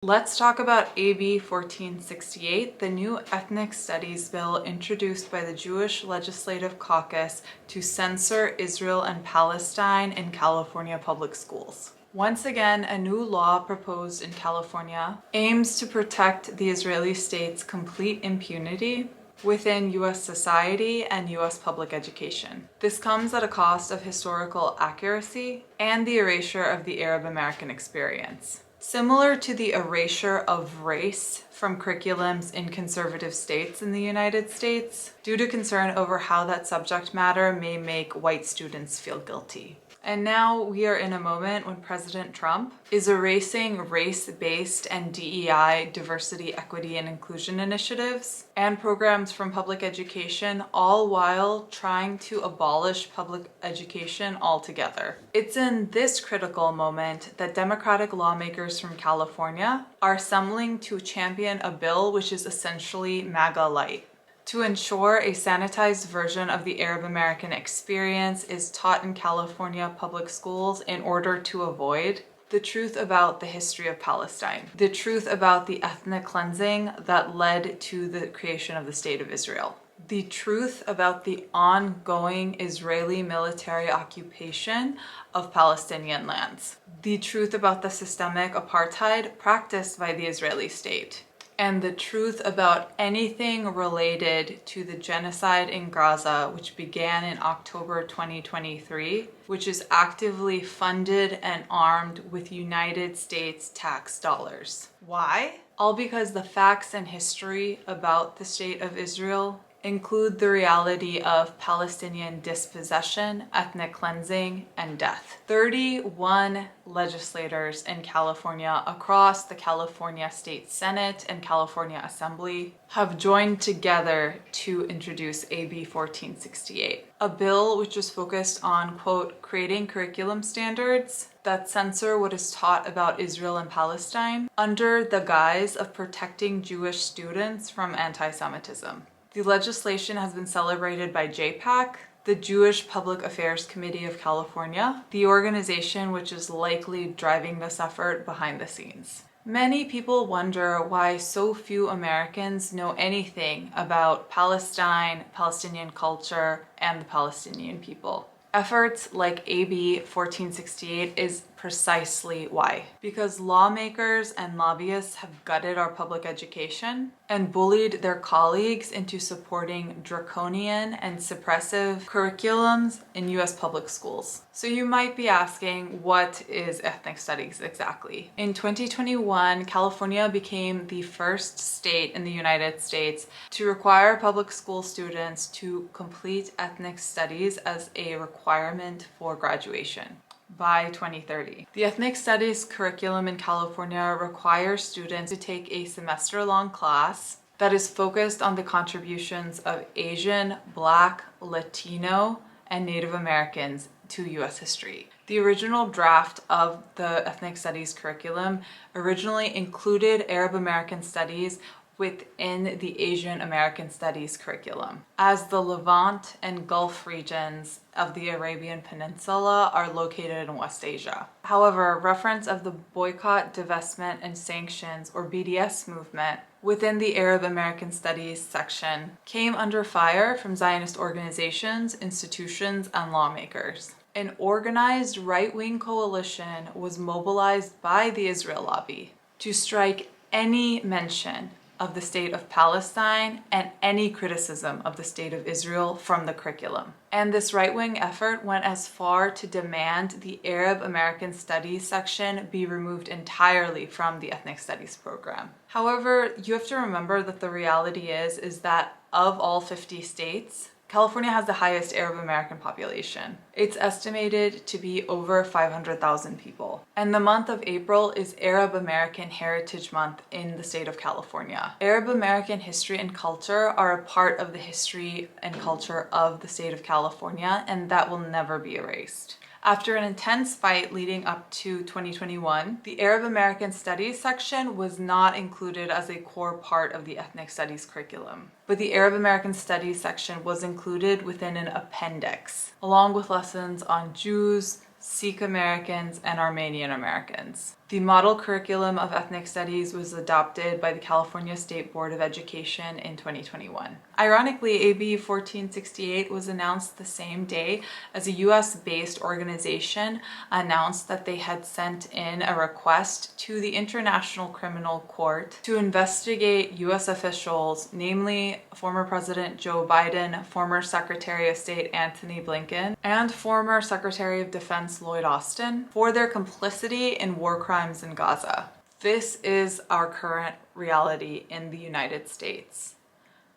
Let's talk about AB 1468, the new ethnic studies bill introduced by the Jewish Legislative Caucus to censor Israel and Palestine in California public schools. Once again, a new law proposed in California aims to protect the Israeli state's complete impunity within U.S. society and U.S. public education. This comes at a cost of historical accuracy and the erasure of the Arab American experience. Similar to the erasure of race from curriculums in conservative states in the United States, due to concern over how that subject matter may make white students feel guilty. And now we are in a moment when President Trump is erasing race-based and DEI, diversity, equity, and inclusion initiatives and programs from public education, all while trying to abolish public education altogether. It's in this critical moment that Democratic lawmakers from California are assembling to champion a bill which is essentially MAGA light, to ensure a sanitized version of the Arab American experience is taught in California public schools in order to avoid the truth about the history of Palestine, the truth about the ethnic cleansing that led to the creation of the State of Israel, the truth about the ongoing Israeli military occupation of Palestinian lands, the truth about the systemic apartheid practiced by the Israeli state, and the truth about anything related to the genocide in Gaza, which began in October 2023, which is actively funded and armed with United States tax dollars. Why? All because the facts and history about the State of Israel include the reality of Palestinian dispossession, ethnic cleansing, and death. 31 legislators in California across the California State Senate and California Assembly have joined together to introduce AB 1468, a bill which is focused on, quote, creating curriculum standards that censor what is taught about Israel and Palestine under the guise of protecting Jewish students from anti-Semitism. The legislation has been celebrated by JPAC, the Jewish Public Affairs Committee of California, the organization which is likely driving this effort behind the scenes. Many people wonder why so few Americans know anything about Palestine, Palestinian culture, and the Palestinian people. Efforts like AB 1468 is precisely why. Because lawmakers and lobbyists have gutted our public education and bullied their colleagues into supporting draconian and suppressive curriculums in US public schools. So you might be asking, what is ethnic studies exactly? In 2021, California became the first state in the United States to require public school students to complete ethnic studies as a requirement for graduation by 2030. The ethnic studies curriculum in California requires students to take a semester-long class that is focused on the contributions of Asian, Black, Latino, and Native Americans to US history. The original draft of the ethnic studies curriculum originally included Arab American studies within the Asian American Studies curriculum, as the Levant and Gulf regions of the Arabian Peninsula are located in West Asia. However, reference of the Boycott, Divestment, and Sanctions, or BDS movement, within the Arab American Studies section came under fire from Zionist organizations, institutions, and lawmakers. An organized right-wing coalition was mobilized by the Israel lobby to strike any mention of the State of Palestine and any criticism of the State of Israel from the curriculum. And this right-wing effort went as far to demand the Arab American Studies section be removed entirely from the ethnic studies program. However, you have to remember that the reality is that of all 50 states, California has the highest Arab American population. It's estimated to be over 500,000 people. And the month of April is Arab American Heritage Month in the state of California. Arab American history and culture are a part of the history and culture of the state of California, and that will never be erased. After an intense fight leading up to 2021, the Arab American Studies section was not included as a core part of the ethnic studies curriculum. But the Arab American Studies section was included within an appendix, along with lessons on Jews, Sikh Americans, and Armenian Americans. The model curriculum of ethnic studies was adopted by the California State Board of Education in 2021. Ironically, AB 1468 was announced the same day as a US-based organization announced that they had sent in a request to the International Criminal Court to investigate US officials, namely former President Joe Biden, former Secretary of State Antony Blinken, and former Secretary of Defense Lloyd Austin for their complicity in war crimes in Gaza. This is our current reality in the United States.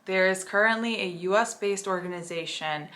There is currently a US-based organization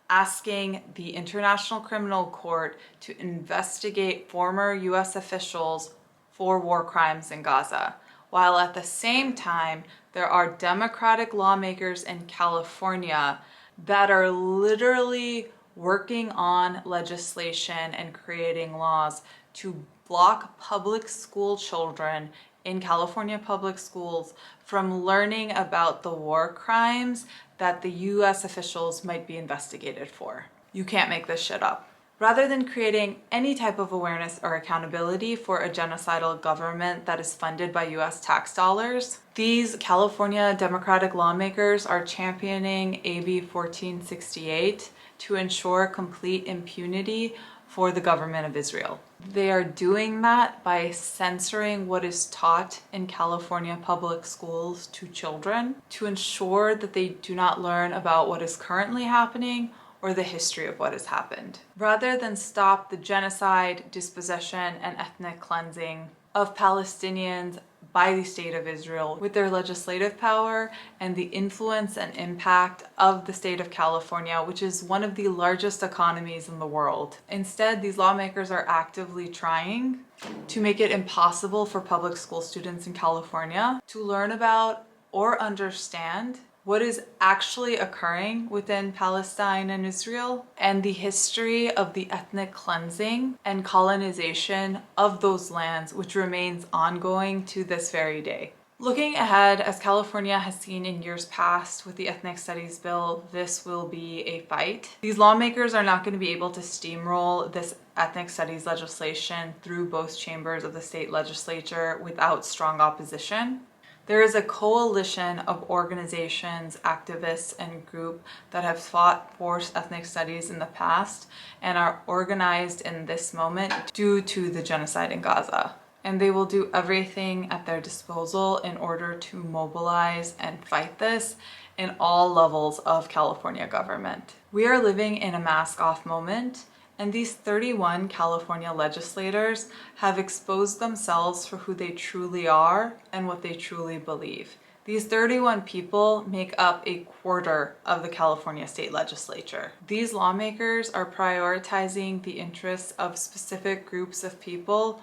asking the International Criminal Court to investigate former US officials for war crimes in Gaza, while at the same time there are Democratic lawmakers in California that are literally working on legislation and creating laws to block public school children in California public schools from learning about the war crimes that the US officials might be investigated for. You can't make this shit up. Rather than creating any type of awareness or accountability for a genocidal government that is funded by US tax dollars, these California Democratic lawmakers are championing AB 1468 to ensure complete impunity for the government of Israel. They are doing that by censoring what is taught in California public schools to children to ensure that they do not learn about what is currently happening or the history of what has happened. Rather than stop the genocide, dispossession, and ethnic cleansing of Palestinians by the state of Israel with their legislative power and the influence and impact of the state of California, which is one of the largest economies in the world. Instead, these lawmakers are actively trying to make it impossible for public school students in California to learn about or understand what is actually occurring within Palestine and Israel and the history of the ethnic cleansing and colonization of those lands, which remains ongoing to this very day. Looking ahead, as California has seen in years past with the Ethnic Studies Bill, this will be a fight. These lawmakers are not going to be able to steamroll this ethnic studies legislation through both chambers of the state legislature without strong opposition. There is a coalition of organizations, activists, and groups that have fought for ethnic studies in the past and are organized in this moment due to the genocide in Gaza. And they will do everything at their disposal in order to mobilize and fight this in all levels of California government. We are living in a mask-off moment, and these 31 California legislators have exposed themselves for who they truly are and what they truly believe. These 31 people make up a quarter of the California state legislature. These lawmakers are prioritizing the interests of specific groups of people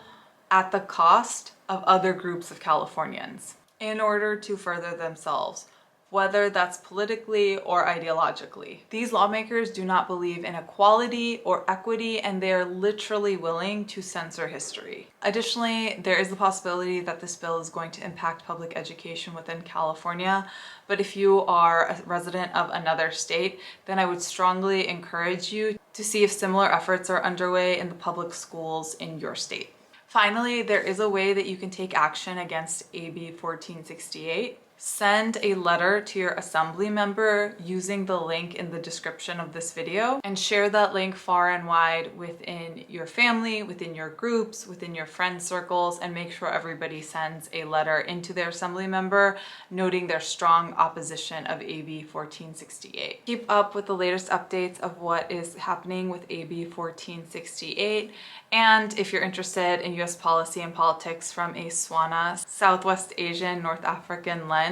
at the cost of other groups of Californians in order to further themselves, whether that's politically or ideologically. These lawmakers do not believe in equality or equity, and they are literally willing to censor history. Additionally, there is the possibility that this bill is going to impact public education within California, but if you are a resident of another state, then I would strongly encourage you to see if similar efforts are underway in the public schools in your state. Finally, there is a way that you can take action against AB 1468. Send a letter to your assembly member using the link in the description of this video and share that link far and wide within your family, within your groups, within your friend circles, and make sure everybody sends a letter into their assembly member noting their strong opposition of AB 1468. Keep up with the latest updates of what is happening with AB 1468, and if you're interested in US policy and politics from a SWANA, Southwest Asian, North African lens,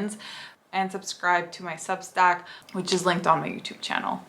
and subscribe to my Substack, which is linked on my YouTube channel.